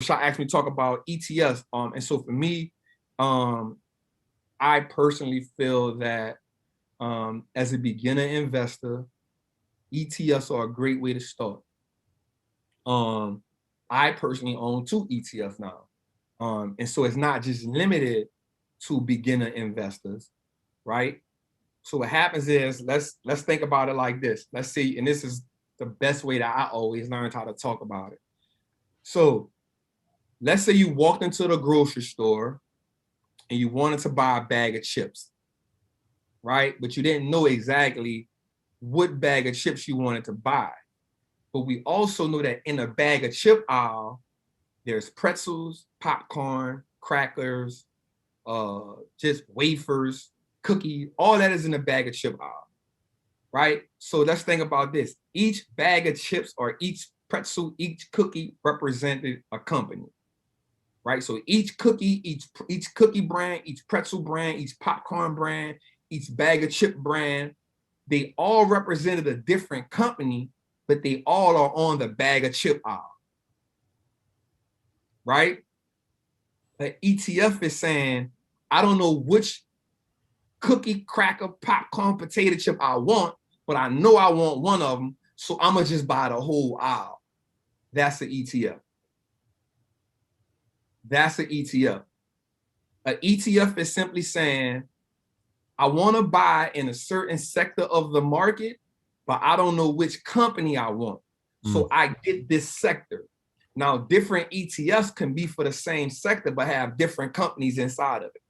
Shah asked me to talk about ETFs. And so for me, I personally feel that as a beginner investor, ETFs are a great way to start. I personally own 2 ETFs now. And so it's not just limited to beginner investors, right? So what happens is, let's think about it like this. Let's see, and this is the best way that I always learned how to talk about it. So let's say you walked into the grocery store and you wanted to buy a bag of chips, right? But you didn't know exactly what bag of chips you wanted to buy. But we also know that in a bag of chip aisle, there's pretzels, popcorn, crackers, just wafers, cookie, all that is in a bag of chip aisle, right? So let's think about this. Each bag of chips or each pretzel, each cookie represented a company, right? So each cookie brand, each pretzel brand, each popcorn brand, each bag of chip brand, they all represented a different company, but they all are on the bag of chip aisle, right? The ETF is saying, I don't know which cookie, cracker, popcorn, potato chip I want, but I know I want one of them, so I'm gonna just buy the whole aisle. That's the ETF. That's the ETF. An ETF is simply saying, I want to buy in a certain sector of the market, but I don't know which company I want. So I get this sector. Now, different ETFs can be for the same sector, but have different companies inside of it,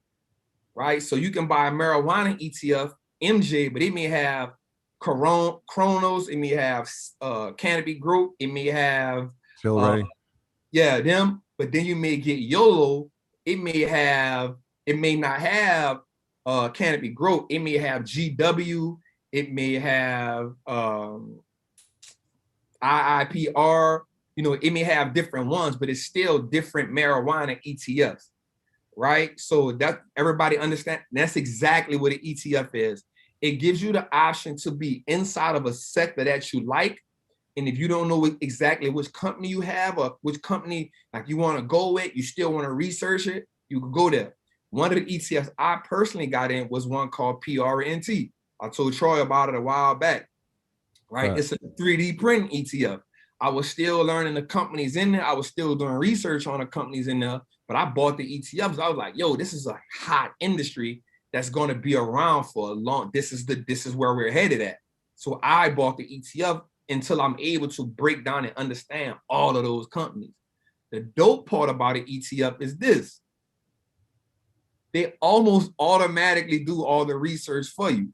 right? So you can buy a marijuana ETF, MJ, but it may have Chronos, it may have Canopy Group, it may have them, but then you may get YOLO, it may not have Canopy Growth, it may have GW, it may have IIPR, it may have different ones, but it's still different marijuana ETFs, right? So that everybody understand, that's exactly what an ETF is. It gives you the option to be inside of a sector that you like. And if you don't know exactly which company you have or which company like you want to go with, you still want to research it, you can go there. One of the ETFs I personally got in was one called PRNT. I told Troy about it a while back, right? It's a 3D printing ETF. I was still learning the companies in there. I was still doing research on the companies in there, but I bought the ETFs. I was like, yo, this is a hot industry that's going to be around for a long, this is where we're headed at. So I bought the ETF until I'm able to break down and understand all of those companies. The dope part about an ETF is this. They almost automatically do all the research for you.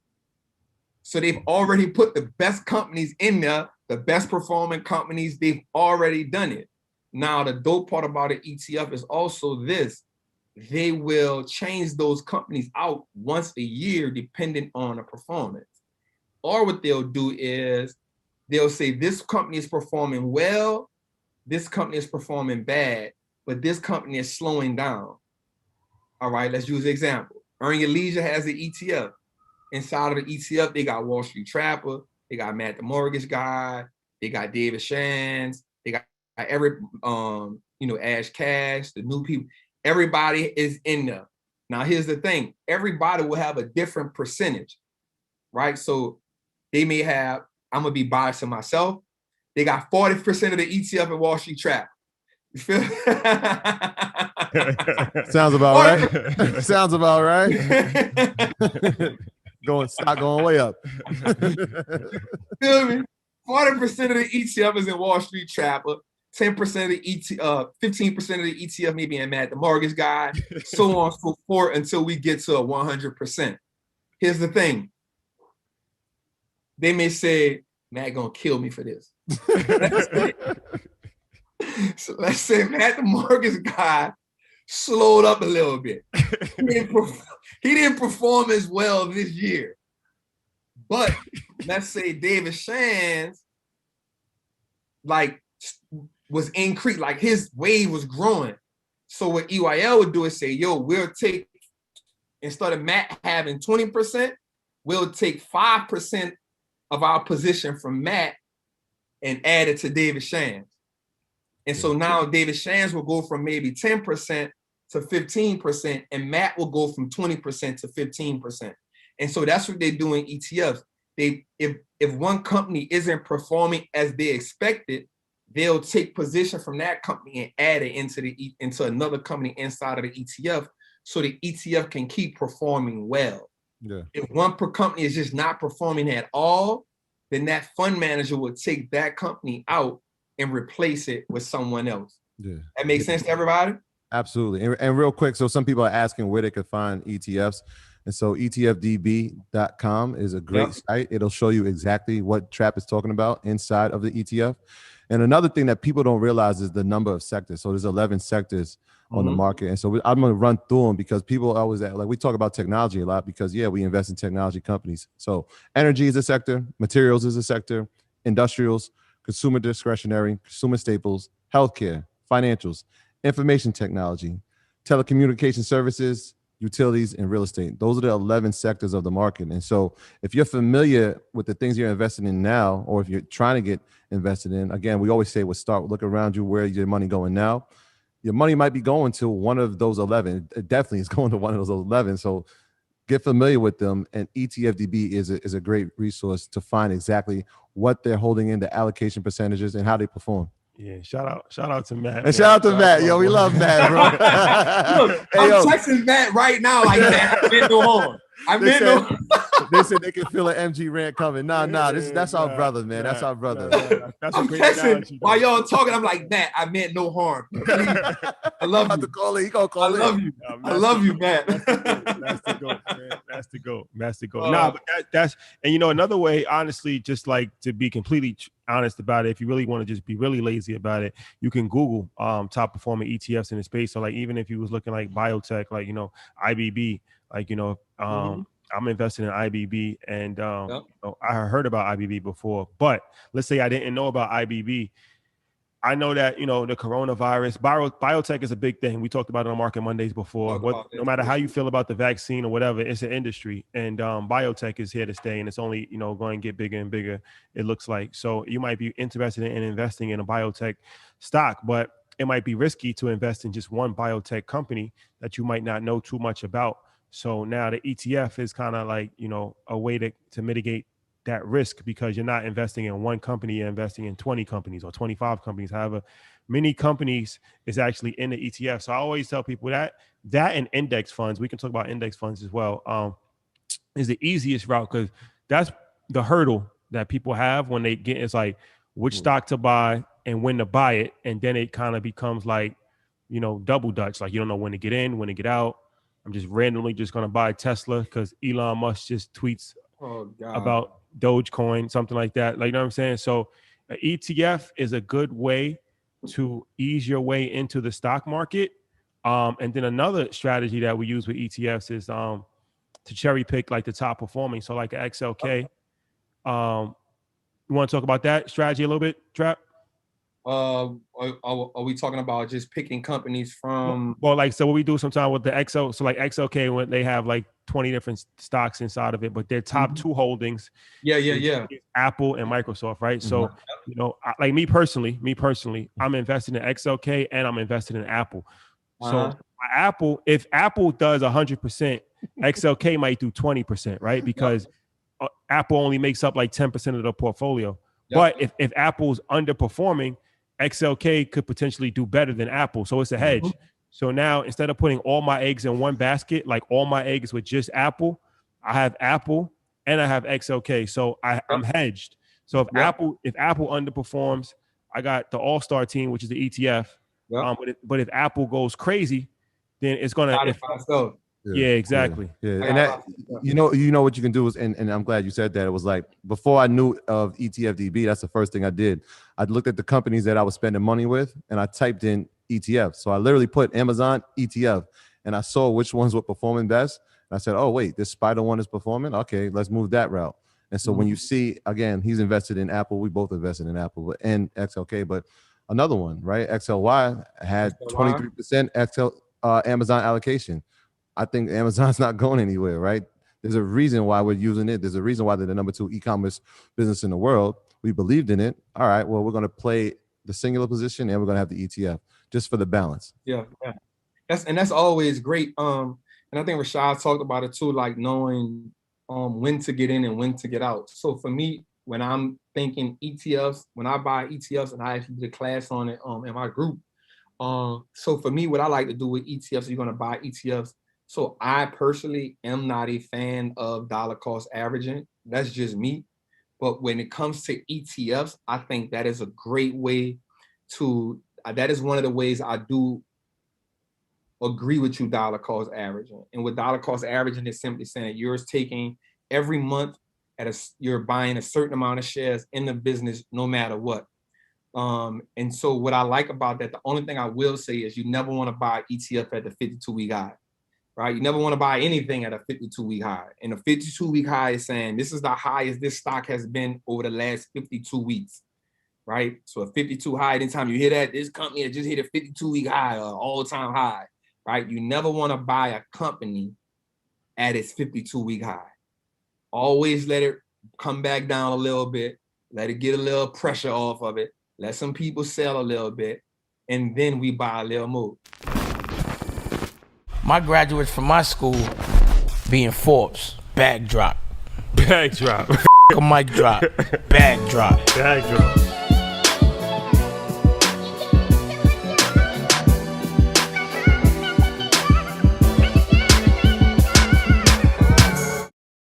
So they've already put the best companies in there, the best performing companies, they've already done it. Now, the dope part about an ETF is also this. They will change those companies out once a year, depending on the performance. Or what they'll do is they'll say this company is performing well, this company is performing bad, but this company is slowing down. All right, let's use an example. Earn Your Leisure has an ETF. Inside of the ETF, they got Wallstreet Trapper, they got Matt the Mortgage Guy, they got David Shands, they got every Ash Cash, the new people. Everybody is in there. Now, here's the thing. Everybody will have a different percentage, right? So they may have, I'm going to be biased to myself. They got 40% of the ETF in Wallstreet Trapper. You feel? Sounds about right. Sounds about right. Stock going way up. Feel me? 40% of the ETF is in Wallstreet Trapper. 10% of the ETF, 15% of the ETF maybe in Matt the Mortgage Guy, so on and so forth until we get to a 100%. Here's the thing. They may say, Matt gonna kill me for this. So let's say Matt the Mortgage Guy slowed up a little bit. He didn't perform as well this year. But let's say David Shands was increased, like his wave was growing. So what EYL would do is say, yo, we'll take, instead of Matt having 20%, we'll take 5% of our position from Matt and add it to David Shands. And so now David Shands will go from maybe 10% to 15%, and Matt will go from 20% to 15%. And so that's what they do in ETFs. If one company isn't performing as they expected, they'll take position from that company and add it into another company inside of the ETF, so the ETF can keep performing well. Yeah. If one per company is just not performing at all, then that fund manager will take that company out and replace it with someone else. Yeah. That makes sense to everybody? Absolutely. And real quick, so some people are asking where they could find ETFs. And so etfdb.com is a great site. It'll show you exactly what Trap is talking about inside of the ETF. And another thing that people don't realize is the number of sectors. So there's 11 sectors on the market. And so I'm going to run through them because people always, like, we talk about technology a lot because, we invest in technology companies. So energy is a sector, materials is a sector, industrials, consumer discretionary, consumer staples, healthcare, financials, information technology, telecommunication services, utilities, and real estate. Those are the 11 sectors of the market. And so if you're familiar with the things you're investing in now, or if you're trying to get invested in, again, we always say, look around you, where your money going now. Your money might be going to one of those 11. It definitely is going to one of those 11. So get familiar with them. And ETFDB is a great resource to find exactly what they're holding in, the allocation percentages, and how they perform. Yeah, shout out to Matt. And shout out to Matt. Yo, we love Matt, bro. Look, I'm texting Matt right now like that. I meant no harm. They said they can feel an MG rant coming. That's our brother, man. That's our brother. That's I'm texting while y'all talking. I'm like, Matt, I meant no harm. I love you. He gonna call I love you. I love you, Matt. That's the goat, man. That's the goat. But that's and another way, honestly, just like to be completely honest about it, if you really want to just be really lazy about it, you can Google top performing ETFs in the space. So like even if you was looking like biotech, like IBB, like I'm invested in IBB, and I heard about IBB before, but let's say I didn't know about IBB. I know that, the coronavirus, biotech is a big thing. We talked about it on Market Mondays before. No matter how you feel about the vaccine or whatever, it's an industry, and biotech is here to stay, and it's only, going to get bigger and bigger, it looks like. So you might be interested in investing in a biotech stock, but it might be risky to invest in just one biotech company that you might not know too much about. So now the ETF is kind of like, a way to mitigate that risk, because you're not investing in one company, you're investing in 20 companies or 25 companies. However, many companies is actually in the ETF. So I always tell people that and index funds, we can talk about index funds as well, is the easiest route, because that's the hurdle that people have when they get, it's like which stock to buy and when to buy it. And then it kind of becomes like, double dutch. Like you don't know when to get in, when to get out. I'm just randomly just going to buy Tesla because Elon Musk just tweets about Dogecoin, something like that. Like, you know what I'm saying? So an ETF is a good way to ease your way into the stock market. And then another strategy that we use with ETFs is to cherry pick like the top performing. So like XLK. You want to talk about that strategy a little bit, Trap? Are we talking about just picking companies from? Well, like, so what we do sometimes with the XO, so like XLK, when they have like 20 different stocks inside of it, but their top two holdings, is Apple and Microsoft, right? So, like me personally, I'm invested in XLK and I'm invested in Apple. So Apple, if Apple does 100%, XLK might do 20%, right? Because Apple only makes up like 10% of the portfolio. But if Apple's underperforming, XLK could potentially do better than Apple. So it's a hedge. So now instead of putting all my eggs in one basket, like all my eggs with just Apple, I have Apple and I have XLK. So I'm hedged. So if Apple underperforms, I got the All-Star team, which is the ETF. But if Apple goes crazy, then it's gonna. Yeah, exactly. Yeah. And that, you know what you can do is, and I'm glad you said that. It was like before I knew of ETFDB, that's the first thing I did. I looked at the companies that I was spending money with, and I typed in ETF. So I literally put Amazon ETF, and I saw which ones were performing best. And I said, oh wait, this Spider one is performing. Okay, let's move that route. And so when you see, again, he's invested in Apple. We both invested in Apple and XLK, but another one, right? XLY had 23% Amazon allocation. I think Amazon's not going anywhere, right? There's a reason why we're using it. There's a reason why they're the number 2 e-commerce business in the world. We believed in it. All right, well, we're going to play the singular position, and we're going to have the ETF just for the balance. Yeah. That's always great. And I think Rashad talked about it too, like knowing when to get in and when to get out. So for me, when I'm thinking ETFs, when I buy ETFs, and I actually did a class on it in my group. So for me, what I like to do with ETFs, you're going to buy ETFs. So I personally am not a fan of dollar cost averaging. That's just me. But when it comes to ETFs, I think that is a great way to, that is one of the ways I do agree with you, dollar cost averaging. And with dollar cost averaging, is simply saying you're taking every month you're buying a certain amount of shares in the business, no matter what. And so what I like about that, the only thing I will say is you never want to buy ETF at the 52-week high, right? You never want to buy anything at a 52-week high. And a 52-week high is saying this is the highest this stock has been over the last 52 weeks, right? So a 52 high, anytime you hear that, this company has just hit a 52-week high, or all-time high, right? You never want to buy a company at its 52-week high. Always let it come back down a little bit, let it get a little pressure off of it, let some people sell a little bit, and then we buy a little more. My graduates from my school being Forbes, bag drop. Bag drop. A mic drop, bag drop. Bag drop.